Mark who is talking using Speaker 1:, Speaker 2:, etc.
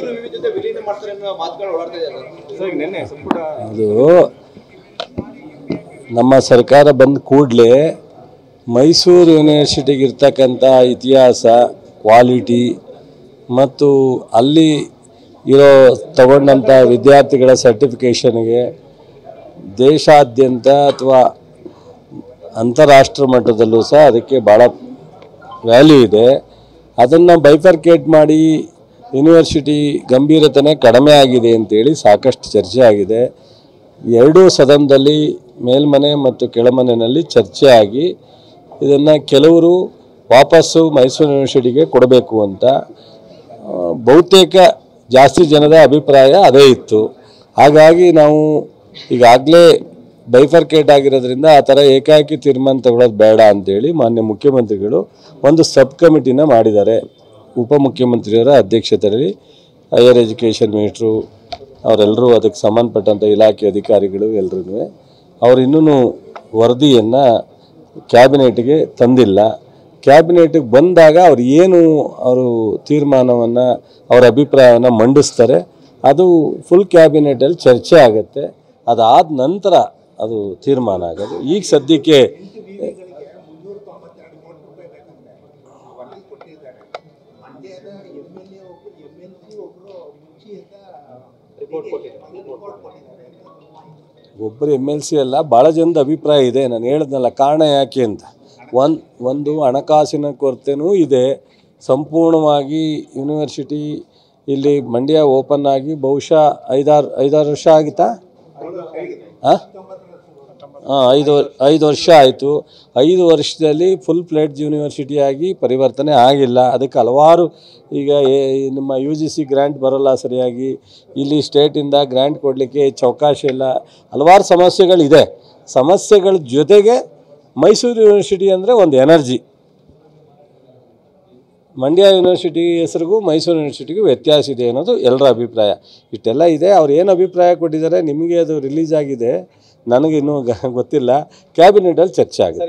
Speaker 1: ಮೈಸೂರು ವಿವಿಧತೆ ವಿಲೀನ ಮಾಡ್ತಾರೆ ಅನ್ನೋ ಮಾತುಗಳು ಓಡಾಡ್ತಾ ಇದೆ ಸರ್. ನಿನ್ನೆ ಸಂಪುಟ
Speaker 2: ಅದು ನಮ್ಮ ಸರ್ಕಾರ ಬಂದ ಕೂಡಲೇ ಮೈಸೂರು ಯೂನಿವರ್ಸಿಟಿಗೆ ಇರ್ತಕ್ಕಂಥ ಇತಿಹಾಸ, ಕ್ವಾಲಿಟಿ ಮತ್ತು ಅಲ್ಲಿ ಇರೋ ತಗೊಂಡಂಥ ವಿದ್ಯಾರ್ಥಿಗಳ ಸರ್ಟಿಫಿಕೇಷನ್ಗೆ ದೇಶಾದ್ಯಂತ ಅಥವಾ ಅಂತಾರಾಷ್ಟ್ರ ಮಟ್ಟದಲ್ಲೂ ಸಹ ಅದಕ್ಕೆ ಭಾಳ ವ್ಯಾಲ್ಯೂ ಇದೆ. ಅದನ್ನು ಬೈಫರ್ಕೇಟ್ ಮಾಡಿ ಯೂನಿವರ್ಸಿಟಿ ಗಂಭೀರತೆನೇ ಕಡಿಮೆ ಆಗಿದೆ ಅಂತೇಳಿ ಸಾಕಷ್ಟು ಚರ್ಚೆ ಆಗಿದೆ. ಎರಡೂ ಸದನದಲ್ಲಿ ಮೇಲ್ಮನೆ ಮತ್ತು ಕೆಳಮನೆಯಲ್ಲಿ ಚರ್ಚೆ ಆಗಿ ಇದನ್ನು ಕೆಲವರು ವಾಪಸ್ಸು ಮೈಸೂರು ಯೂನಿವರ್ಸಿಟಿಗೆ ಕೊಡಬೇಕು ಅಂತ ಬಹುತೇಕ ಜಾಸ್ತಿ ಜನದ ಅಭಿಪ್ರಾಯ ಅದೇ ಇತ್ತು. ಹಾಗಾಗಿ ನಾವು ಈಗಾಗಲೇ ಬೈಫರ್ಕೇಟ್ ಆಗಿರೋದ್ರಿಂದ ಆ ಥರ ಏಕಾಏಕಿ ತೀರ್ಮಾನ ತಗೊಳ್ಳೋದು ಬೇಡ ಅಂತೇಳಿ ಮಾನ್ಯ ಮುಖ್ಯಮಂತ್ರಿಗಳು ಒಂದು ಸಬ್ ಕಮಿಟಿನ ಮಾಡಿದ್ದಾರೆ. ಉಪಮುಖ್ಯಮಂತ್ರಿಯವರ ಅಧ್ಯಕ್ಷತೆಯಲ್ಲಿ ಹೈಯರ್ ಎಜುಕೇಷನ್ ಮಿನಿಸ್ಟ್ರು ಅವರೆಲ್ಲರೂ ಅದಕ್ಕೆ ಸಂಬಂಧಪಟ್ಟಂಥ ಇಲಾಖೆ ಅಧಿಕಾರಿಗಳು ಎಲ್ಲರೂ ಅವರು ಇನ್ನೂ ವರದಿಯನ್ನು ಕ್ಯಾಬಿನೆಟ್ಗೆ ತಂದಿಲ್ಲ. ಕ್ಯಾಬಿನೆಟ್ಗೆ ಬಂದಾಗ ಅವರು ತೀರ್ಮಾನವನ್ನು ಅವರ ಅಭಿಪ್ರಾಯವನ್ನು ಮಂಡಿಸ್ತಾರೆ. ಅದು ಫುಲ್ ಕ್ಯಾಬಿನೆಟಲ್ಲಿ ಚರ್ಚೆ ಆಗುತ್ತೆ. ಅದಾದ ನಂತರ ಅದು ತೀರ್ಮಾನ ಆಗೋದು. ಈಗ ಸದ್ಯಕ್ಕೆ ಒಬ್ಬರು MLC ಅಲ್ಲ, ಭಾಳ ಜನದ ಅಭಿಪ್ರಾಯ ಇದೆ. ನಾನು ಹೇಳಿದ್ನಲ್ಲ ಕಾರಣ ಯಾಕೆ ಅಂತ. ಒಂದು ಹಣಕಾಸಿನ ಕೊರತೆನೂ ಇದೆ. ಸಂಪೂರ್ಣವಾಗಿ ಯೂನಿವರ್ಸಿಟಿ ಇಲ್ಲಿ ಮಂಡ್ಯ ಓಪನ್ ಆಗಿ ಬಹುಶಃ ಐದಾರು ವರ್ಷ ಆಗಿತ್ತಾ? ಹಾಂ, 5 ವರ್ಷ ಆಯಿತು. 5 ವರ್ಷದಲ್ಲಿ ಫುಲ್ ಫ್ಲೆಡ್ಜ್ ಯೂನಿವರ್ಸಿಟಿಯಾಗಿ ಪರಿವರ್ತನೆ ಆಗಿಲ್ಲ. ಅದಕ್ಕೆ ಹಲವಾರು ಈಗ ನಿಮ್ಮ UGC ಗ್ರ್ಯಾಂಟ್ ಬರೋಲ್ಲ ಸರಿಯಾಗಿ, ಇಲ್ಲಿ ಸ್ಟೇಟಿಂದ ಗ್ರ್ಯಾಂಟ್ ಕೊಡಲಿಕ್ಕೆ ಹೆಚ್ಚು ಅವಕಾಶ ಇಲ್ಲ, ಹಲವಾರು ಸಮಸ್ಯೆಗಳಿದೆ. ಸಮಸ್ಯೆಗಳ ಜೊತೆಗೆ ಮೈಸೂರು ಯೂನಿವರ್ಸಿಟಿ ಅಂದರೆ ಒಂದು ಎನರ್ಜಿ. ಮಂಡ್ಯ ಯೂನಿವರ್ಸಿಟಿ ಹೆಸರಿಗೂ ಮೈಸೂರು ಯೂನಿವರ್ಸಿಟಿಗೂ ವ್ಯತ್ಯಾಸ ಇದೆ ಅನ್ನೋದು ಎಲ್ಲರ ಅಭಿಪ್ರಾಯ. ಇಷ್ಟೆಲ್ಲ ಇದೆ. ಅವ್ರು ಏನು ಅಭಿಪ್ರಾಯ ಕೊಟ್ಟಿದ್ದಾರೆ ನಿಮಗೆ ಅದು ರಿಲೀಸ್ ಆಗಿದೆ, ನನಗೆ ಇನ್ನೂ ಗೊತ್ತಿಲ್ಲ. ಕ್ಯಾಬಿನೆಟಲ್ಲಿ ಚರ್ಚೆ ಆಗಿದೆ.